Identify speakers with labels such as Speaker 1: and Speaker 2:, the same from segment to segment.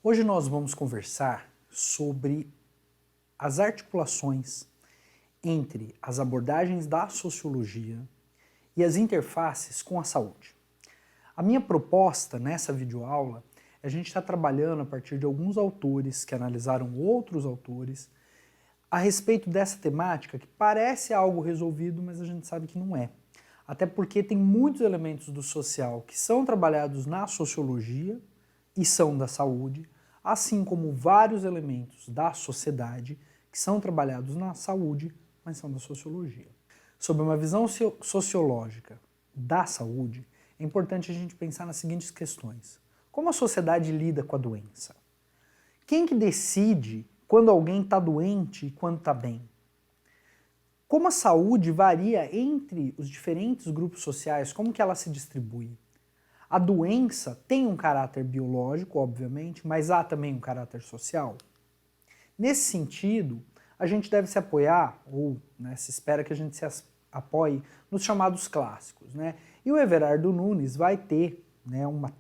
Speaker 1: Hoje nós vamos conversar sobre as articulações entre as abordagens da sociologia e as interfaces com a saúde. A minha proposta nessa videoaula é a gente estar trabalhando a partir de alguns autores que analisaram outros autores a respeito dessa temática que parece algo resolvido, mas a gente sabe que não é. Até porque tem muitos elementos do social que são trabalhados na sociologia e são da saúde, assim como vários elementos da sociedade que são trabalhados na saúde, mas são da sociologia. Sob uma visão sociológica da saúde, é importante a gente pensar nas seguintes questões. Como a sociedade lida com a doença? Quem que decide quando alguém está doente e quando está bem? Como a saúde varia entre os diferentes grupos sociais, como que ela se distribui? A doença tem um caráter biológico, obviamente, mas há também um caráter social? Nesse sentido, a gente deve se apoiar, ou se espera que a gente se apoie, nos chamados clássicos. E o Everardo Nunes vai ter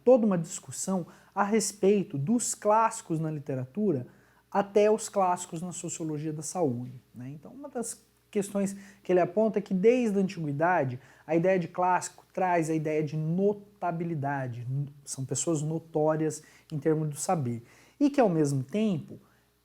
Speaker 1: toda uma discussão a respeito dos clássicos na literatura até os clássicos na sociologia da saúde. Então, uma das questões que ele aponta é que desde a antiguidade a ideia de clássico traz a ideia de notabilidade, são pessoas notórias em termos do saber, e que ao mesmo tempo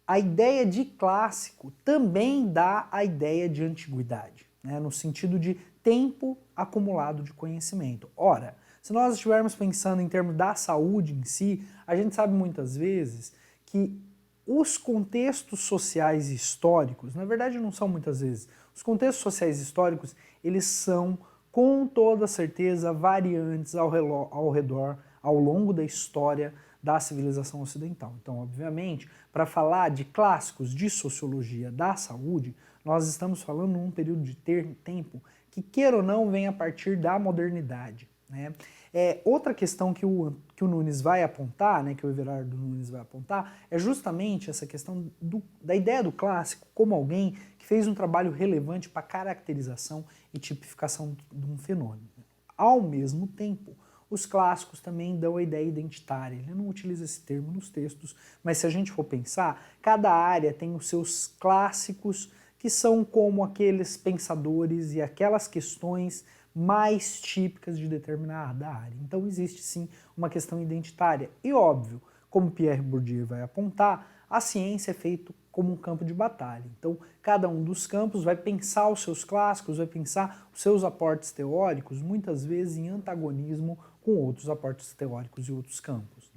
Speaker 1: a ideia de clássico também dá a ideia de antiguidade, no sentido de tempo acumulado de conhecimento. Ora, se nós estivermos pensando em termos da saúde em si, a gente sabe muitas vezes que os contextos sociais e históricos, na verdade não são muitas vezes, os contextos sociais e históricos, eles são com toda certeza variantes ao redor, ao longo da história da civilização ocidental. Então, obviamente, para falar de clássicos de sociologia da saúde, nós estamos falando num período de tempo que, queira ou não, vem a partir da modernidade. Outra questão que o Nunes vai apontar, que o Everardo Nunes vai apontar, é justamente essa questão da ideia do clássico como alguém que fez um trabalho relevante para a caracterização e tipificação de um fenômeno. Ao mesmo tempo, os clássicos também dão a ideia identitária. Ele não utiliza esse termo nos textos, mas se a gente for pensar, cada área tem os seus clássicos que são como aqueles pensadores e aquelas questões mais típicas de determinada área. Então existe sim uma questão identitária. E óbvio, como Pierre Bourdieu vai apontar, a ciência é feita como um campo de batalha. Então cada um dos campos vai pensar os seus clássicos, vai pensar os seus aportes teóricos, muitas vezes em antagonismo com outros aportes teóricos e outros campos.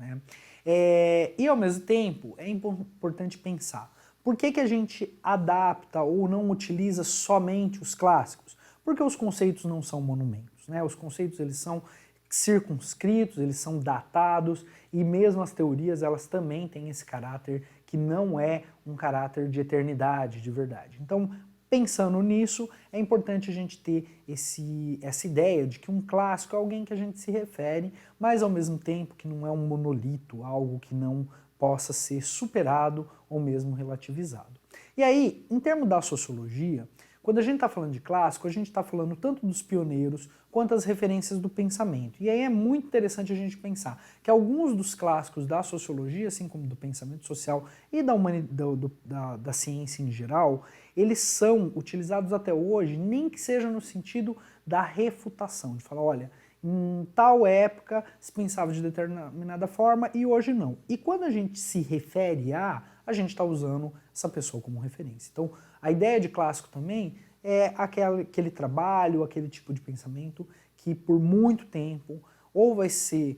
Speaker 1: E ao mesmo tempo é importante pensar, por que a gente adapta ou não utiliza somente os clássicos? Porque os conceitos não são monumentos, Os conceitos eles são circunscritos, eles são datados e mesmo as teorias elas também têm esse caráter que não é um caráter de eternidade, de verdade. Então, pensando nisso, é importante a gente ter essa ideia de que um clássico é alguém que a gente se refere, mas ao mesmo tempo que não é um monolito, algo que não possa ser superado ou mesmo relativizado. E aí, em termos da sociologia, quando a gente está falando de clássico, a gente está falando tanto dos pioneiros quanto as referências do pensamento. E aí é muito interessante a gente pensar que alguns dos clássicos da sociologia, assim como do pensamento social e da ciência em geral, eles são utilizados até hoje, nem que seja no sentido da refutação, de falar, olha, em tal época se pensava de determinada forma e hoje não. E quando a gente se refere a gente está usando essa pessoa como referência. Então, a ideia de clássico também é aquele trabalho, aquele tipo de pensamento que por muito tempo ou vai ser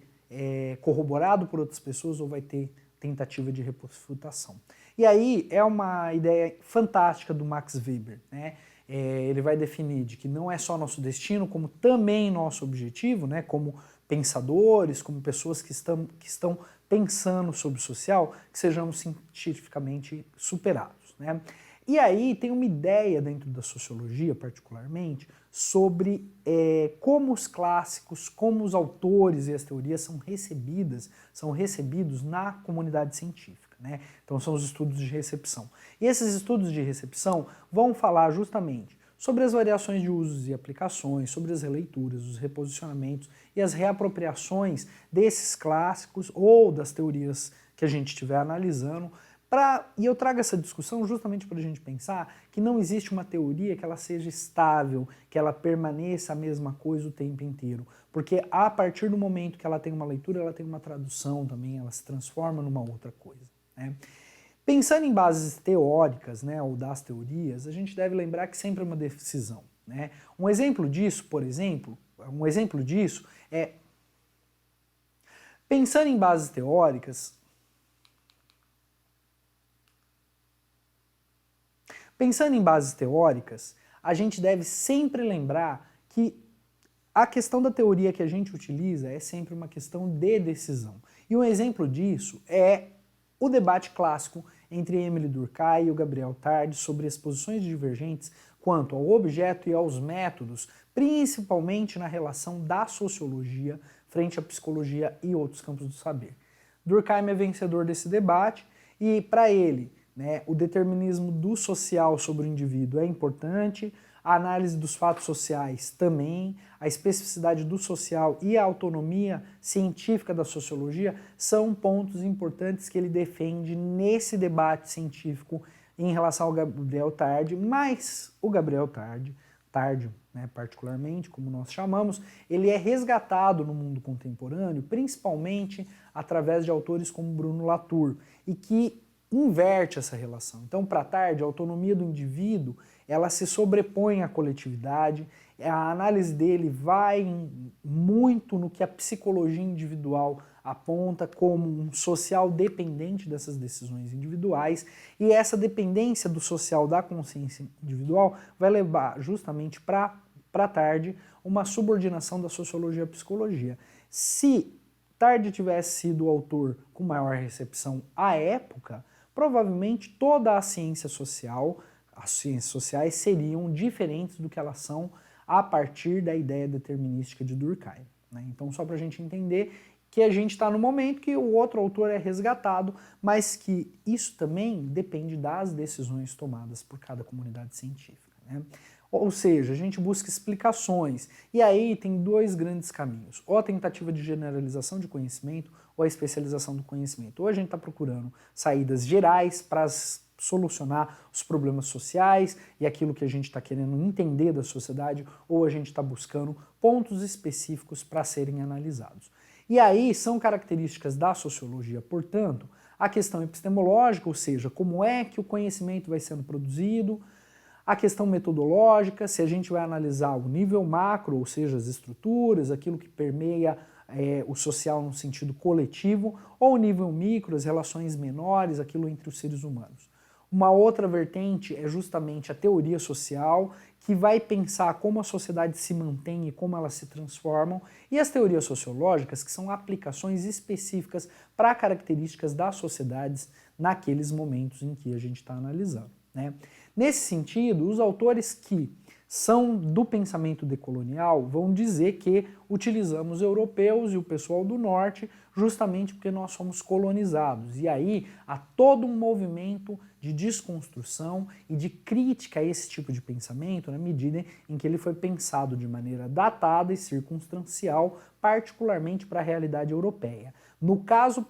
Speaker 1: corroborado por outras pessoas ou vai ter tentativa de refutação. E aí é uma ideia fantástica do Max Weber. Ele vai definir de que não é só nosso destino, como também nosso objetivo, como pensadores, como pessoas que estão pensando sobre o social, que sejamos cientificamente superados. E aí tem uma ideia dentro da sociologia, particularmente, sobre como os clássicos, como os autores e as teorias são recebidos na comunidade científica. Então são os estudos de recepção. E esses estudos de recepção vão falar justamente sobre as variações de usos e aplicações, sobre as releituras, os reposicionamentos e as reapropriações desses clássicos ou das teorias que a gente estiver analisando, e eu trago essa discussão justamente para a gente pensar que não existe uma teoria que ela seja estável, que ela permaneça a mesma coisa o tempo inteiro. Porque a partir do momento que ela tem uma leitura, ela tem uma tradução também, ela se transforma numa outra coisa, né? Pensando em bases teóricas, né, ou das teorias, a gente deve lembrar que sempre é uma decisão, né? Um exemplo disso, por exemplo, é pensando em bases teóricas. Pensando em bases teóricas, a gente deve sempre lembrar que a questão da teoria que a gente utiliza é sempre uma questão de decisão. E um exemplo disso é o debate clássico entre Émile Durkheim e o Gabriel Tarde sobre as posições divergentes quanto ao objeto e aos métodos, principalmente na relação da sociologia frente à psicologia e outros campos do saber. Durkheim é vencedor desse debate e, para ele, né, o determinismo do social sobre o indivíduo é importante, a análise dos fatos sociais também, a especificidade do social e a autonomia científica da sociologia são pontos importantes que ele defende nesse debate científico em relação ao Gabriel Tarde, mas o Gabriel Tarde, né, particularmente, como nós chamamos, ele é resgatado no mundo contemporâneo, principalmente através de autores como Bruno Latour, e que inverte essa relação. Então, para Tarde, a autonomia do indivíduo ela se sobrepõe à coletividade, a análise dele vai muito no que a psicologia individual aponta como um social dependente dessas decisões individuais, e essa dependência do social da consciência individual vai levar justamente para Tarde uma subordinação da sociologia à psicologia. Se Tarde tivesse sido o autor com maior recepção à época, provavelmente toda a ciência social, as ciências sociais seriam diferentes do que elas são a partir da ideia determinística de Durkheim, né? Então, só para a gente entender que a gente está no momento que o outro autor é resgatado, mas que isso também depende das decisões tomadas por cada comunidade científica, né? Ou seja, a gente busca explicações, e aí tem dois grandes caminhos, ou a tentativa de generalização de conhecimento, ou a especialização do conhecimento. Ou a gente está procurando saídas gerais para solucionar os problemas sociais e aquilo que a gente está querendo entender da sociedade, ou a gente está buscando pontos específicos para serem analisados. E aí são características da sociologia, portanto, a questão epistemológica, ou seja, como é que o conhecimento vai sendo produzido, a questão metodológica, se a gente vai analisar o nível macro, ou seja, as estruturas, aquilo que permeia o social no sentido coletivo, ou o nível micro, as relações menores, aquilo entre os seres humanos. Uma outra vertente é justamente a teoria social, que vai pensar como a sociedade se mantém e como elas se transformam, e as teorias sociológicas, que são aplicações específicas para características das sociedades naqueles momentos em que a gente está analisando, né? Nesse sentido, os autores que são do pensamento decolonial vão dizer que utilizamos europeus e o pessoal do norte justamente porque nós somos colonizados. E aí há todo um movimento de desconstrução e de crítica a esse tipo de pensamento na medida em que ele foi pensado de maneira datada e circunstancial, particularmente para a realidade europeia. No caso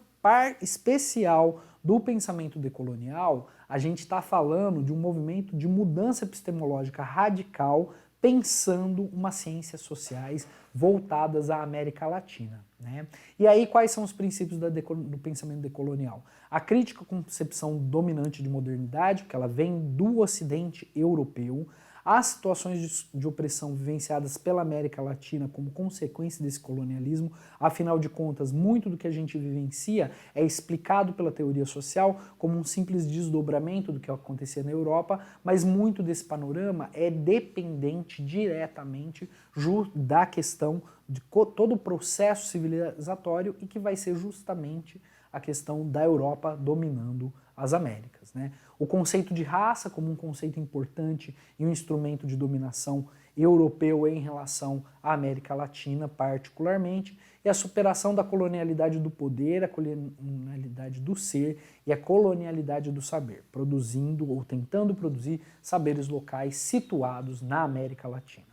Speaker 1: especial do pensamento decolonial, a gente está falando de um movimento de mudança epistemológica radical, pensando umas ciências sociais voltadas à América Latina, né? E aí quais são os princípios do pensamento decolonial? A crítica à concepção dominante de modernidade, porque ela vem do Ocidente europeu, as situações de opressão vivenciadas pela América Latina como consequência desse colonialismo, afinal de contas, muito do que a gente vivencia é explicado pela teoria social como um simples desdobramento do que acontecia na Europa, mas muito desse panorama é dependente diretamente da questão de todo o processo civilizatório e que vai ser justamente a questão da Europa dominando as Américas, né? O conceito de raça como um conceito importante e um instrumento de dominação europeu em relação à América Latina particularmente, e a superação da colonialidade do poder, a colonialidade do ser e a colonialidade do saber, produzindo ou tentando produzir saberes locais situados na América Latina.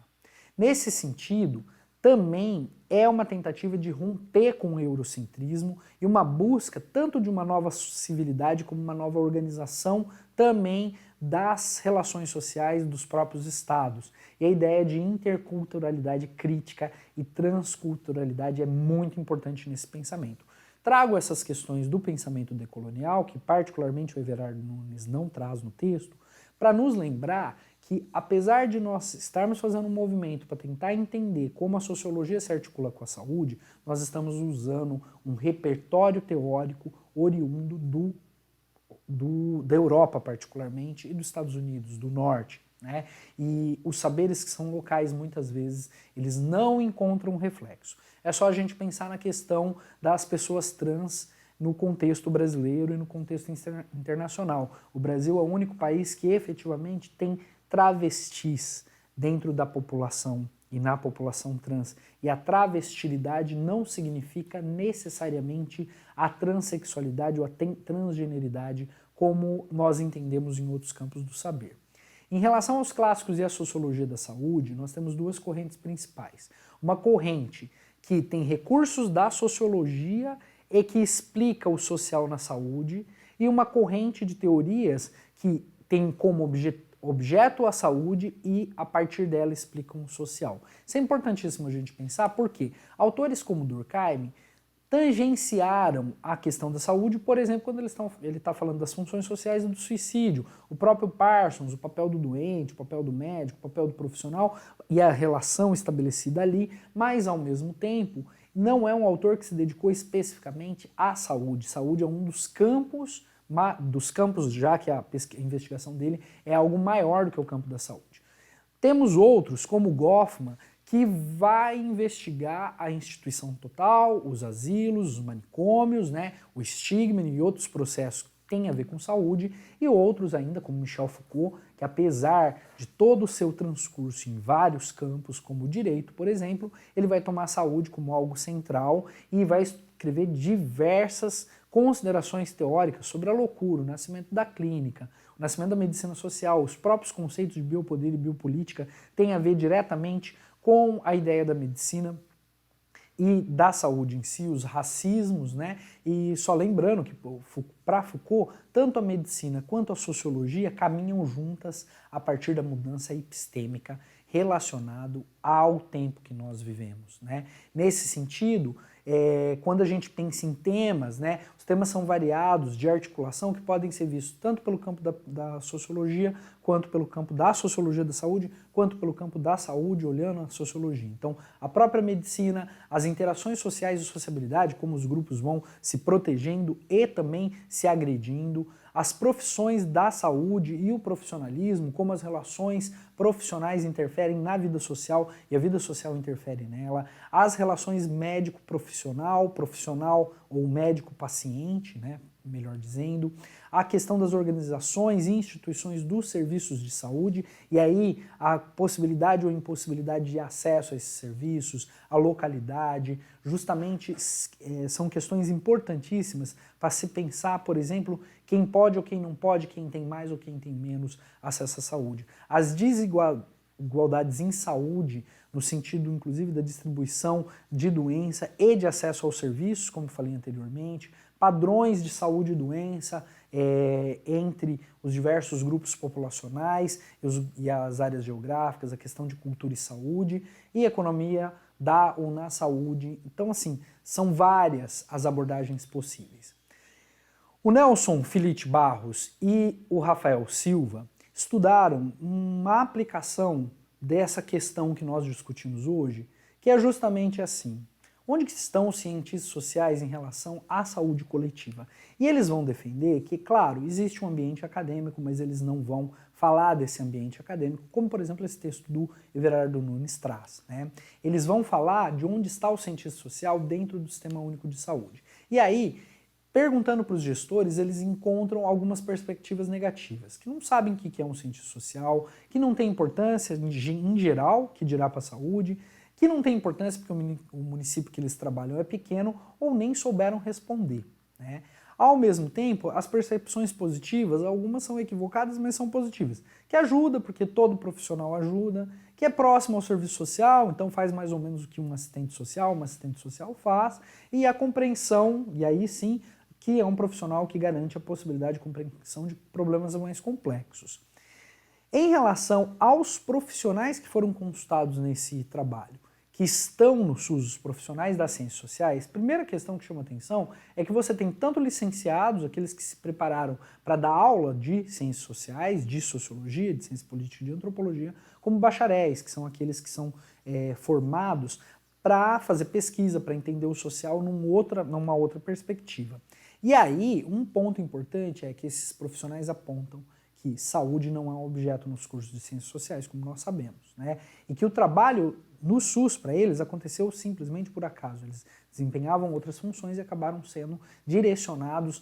Speaker 1: Nesse sentido, também é uma tentativa de romper com o eurocentrismo e uma busca tanto de uma nova civilidade como uma nova organização também das relações sociais dos próprios estados. E a ideia de interculturalidade crítica e transculturalidade é muito importante nesse pensamento. Trago essas questões do pensamento decolonial, que particularmente o Everardo Nunes não traz no texto, para nos lembrar que, apesar de nós estarmos fazendo um movimento para tentar entender como a sociologia se articula com a saúde, nós estamos usando um repertório teórico oriundo da Europa, particularmente, e dos Estados Unidos, do Norte, né? E os saberes que são locais, muitas vezes, eles não encontram reflexo. É só a gente pensar na questão das pessoas trans no contexto brasileiro e no contexto internacional. O Brasil é o único país que efetivamente tem travestis dentro da população e na população trans. E a travestilidade não significa necessariamente a transexualidade ou a transgeneridade como nós entendemos em outros campos do saber. Em relação aos clássicos e à sociologia da saúde, nós temos duas correntes principais. Uma corrente que tem recursos da sociologia e que explica o social na saúde, e uma corrente de teorias que tem como objeto a saúde e, a partir dela, explicam o social. Isso é importantíssimo a gente pensar, porque autores como Durkheim tangenciaram a questão da saúde, por exemplo, quando ele está falando das funções sociais e do suicídio. O próprio Parsons, o papel do doente, o papel do médico, o papel do profissional e a relação estabelecida ali, mas, ao mesmo tempo, não é um autor que se dedicou especificamente à saúde. Saúde é um dos campos, já que a investigação dele é algo maior do que o campo da saúde. Temos outros, como Goffman, que vai investigar a instituição total, os asilos, os manicômios, né, o estigma e outros processos que têm a ver com saúde, e outros ainda, como Michel Foucault, que apesar de todo o seu transcurso em vários campos, como o direito, por exemplo, ele vai tomar a saúde como algo central e vai escrever diversas considerações teóricas sobre a loucura, o nascimento da clínica, o nascimento da medicina social, os próprios conceitos de biopoder e biopolítica têm a ver diretamente com a ideia da medicina e da saúde em si, os racismos, né? E só lembrando que para Foucault, tanto a medicina quanto a sociologia caminham juntas a partir da mudança epistêmica relacionado ao tempo que nós vivemos, né? Nesse sentido, quando a gente pensa em temas, né, os temas são variados de articulação que podem ser vistos tanto pelo campo da sociologia, quanto pelo campo da sociologia da saúde, quanto pelo campo da saúde olhando a sociologia. Então, a própria medicina, as interações sociais e sociabilidade, como os grupos vão se protegendo e também se agredindo, as profissões da saúde e o profissionalismo, como as relações profissionais interferem na vida social e a vida social interfere nela, as relações médico-profissional, profissional ou médico-paciente, né, melhor dizendo, a questão das organizações e instituições dos serviços de saúde, e aí a possibilidade ou impossibilidade de acesso a esses serviços, a localidade, justamente são questões importantíssimas para se pensar, por exemplo, quem pode ou quem não pode, quem tem mais ou quem tem menos acesso à saúde. As desigualdades em saúde, no sentido inclusive da distribuição de doença e de acesso aos serviços, como falei anteriormente, padrões de saúde e doença entre os diversos grupos populacionais e as áreas geográficas, a questão de cultura e saúde, e economia da ou na saúde. Então, assim, são várias as abordagens possíveis. O Nelson Filipe Barros e o Rafael Silva estudaram uma aplicação dessa questão que nós discutimos hoje, que é justamente assim. Onde estão os cientistas sociais em relação à saúde coletiva? E eles vão defender que, claro, existe um ambiente acadêmico, mas eles não vão falar desse ambiente acadêmico, como, por exemplo, esse texto do Everardo Nunes traz, né? Eles vão falar de onde está o cientista social dentro do Sistema Único de Saúde. E aí, perguntando para os gestores, eles encontram algumas perspectivas negativas, que não sabem o que é um cientista social, que não tem importância em geral, que dirá para a saúde, que não tem importância porque o município que eles trabalham é pequeno ou nem souberam responder, né? Ao mesmo tempo, as percepções positivas, algumas são equivocadas, mas são positivas. Que ajuda, porque todo profissional ajuda, que é próximo ao serviço social, então faz mais ou menos o que um assistente social faz, e a compreensão, e aí sim, que é um profissional que garante a possibilidade de compreensão de problemas mais complexos. Em relação aos profissionais que foram consultados nesse trabalho, que estão no SUS, os profissionais das ciências sociais, a primeira questão que chama atenção é que você tem tanto licenciados, aqueles que se prepararam para dar aula de ciências sociais, de sociologia, de ciência política e de antropologia, como bacharéis, que são aqueles que são formados para fazer pesquisa, para entender o social numa outra perspectiva. E aí, um ponto importante é que esses profissionais apontam que saúde não é um objeto nos cursos de ciências sociais, como nós sabemos, né? E que o trabalho no SUS, para eles, aconteceu simplesmente por acaso. Eles desempenhavam outras funções e acabaram sendo direcionadas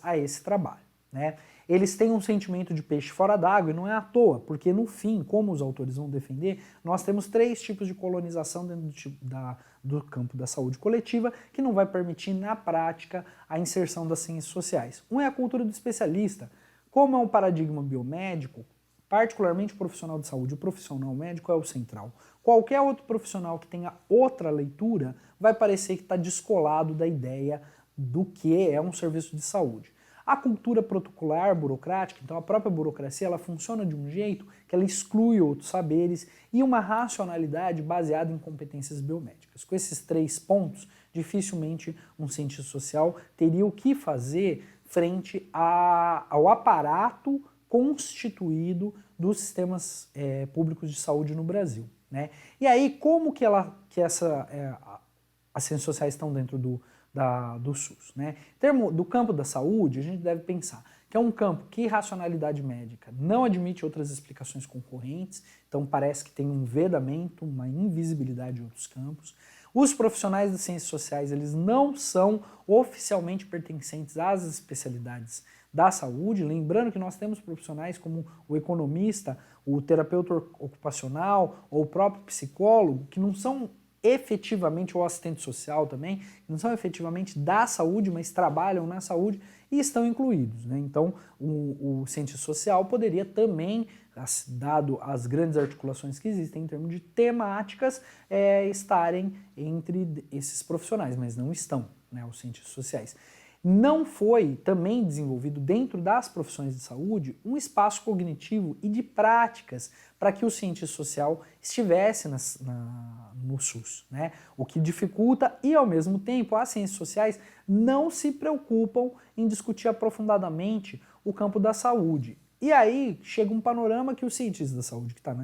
Speaker 1: a esse trabalho, né? Eles têm um sentimento de peixe fora d'água e não é à toa, porque no fim, como os autores vão defender, nós temos 3 tipos de colonização dentro do campo da saúde coletiva que não vai permitir, na prática, a inserção das ciências sociais. Um é a cultura do especialista. Como é um paradigma biomédico, particularmente o profissional de saúde, o profissional médico é o central. Qualquer outro profissional que tenha outra leitura vai parecer que está descolado da ideia do que é um serviço de saúde. A cultura protocolar, burocrática, então a própria burocracia, ela funciona de um jeito que ela exclui outros saberes e uma racionalidade baseada em competências biomédicas. Com esses 3 pontos, dificilmente um cientista social teria o que fazer frente ao aparato constituído dos sistemas públicos de saúde no Brasil, né? E aí, como que as ciências sociais estão dentro do SUS, né? Em termos do campo da saúde, a gente deve pensar que é um campo que racionalidade médica não admite outras explicações concorrentes, então parece que tem um vedamento, uma invisibilidade de outros campos. Os profissionais das ciências sociais, eles não são oficialmente pertencentes às especialidades da saúde, lembrando que nós temos profissionais como o economista, o terapeuta ocupacional ou o próprio psicólogo, que não são efetivamente, ou assistente social também, que não são efetivamente da saúde, mas trabalham na saúde e estão incluídos, né? Então, o cientista social poderia também, dado as grandes articulações que existem em termos de temáticas, estarem entre esses profissionais, mas não estão, né, os cientistas sociais. Não foi também desenvolvido dentro das profissões de saúde um espaço cognitivo e de práticas para que o cientista social estivesse no SUS, né? O que dificulta e, ao mesmo tempo, as ciências sociais não se preocupam em discutir aprofundadamente o campo da saúde. E aí chega um panorama que o cientista da saúde que está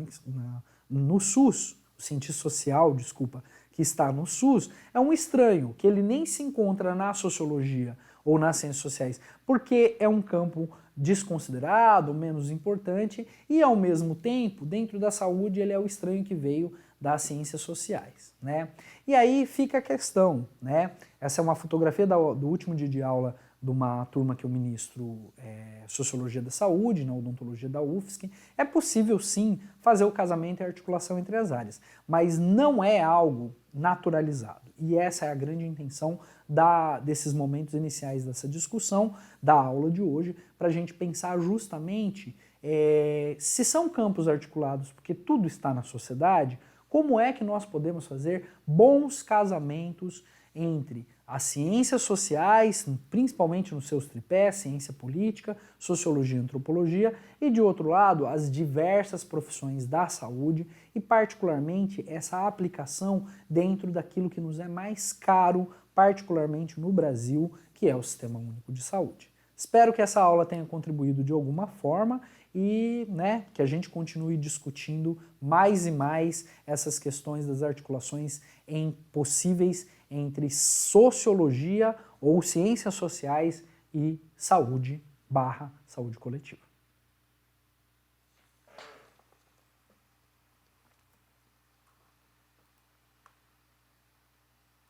Speaker 1: no SUS, o cientista social, desculpa, que está no SUS, é um estranho, que ele nem se encontra na sociologia ou nas ciências sociais, porque é um campo desconsiderado, menos importante, e ao mesmo tempo, dentro da saúde, ele é o estranho que veio das ciências sociais, né? E aí fica a questão, né? Essa é uma fotografia do último dia de aula de uma turma que eu ministro Sociologia da Saúde, na odontologia da UFSC. É possível sim fazer o casamento e a articulação entre as áreas, mas não é algo naturalizado. E essa é a grande intenção desses momentos iniciais dessa discussão, da aula de hoje, para a gente pensar justamente se são campos articulados, porque tudo está na sociedade, como é que nós podemos fazer bons casamentos entre as ciências sociais, principalmente nos seus tripés, ciência política, sociologia e antropologia, e de outro lado, as diversas profissões da saúde e particularmente essa aplicação dentro daquilo que nos é mais caro, particularmente no Brasil, que é o Sistema Único de Saúde. Espero que essa aula tenha contribuído de alguma forma e que a gente continue discutindo mais e mais essas questões das articulações possíveis entre sociologia ou ciências sociais e saúde / saúde coletiva.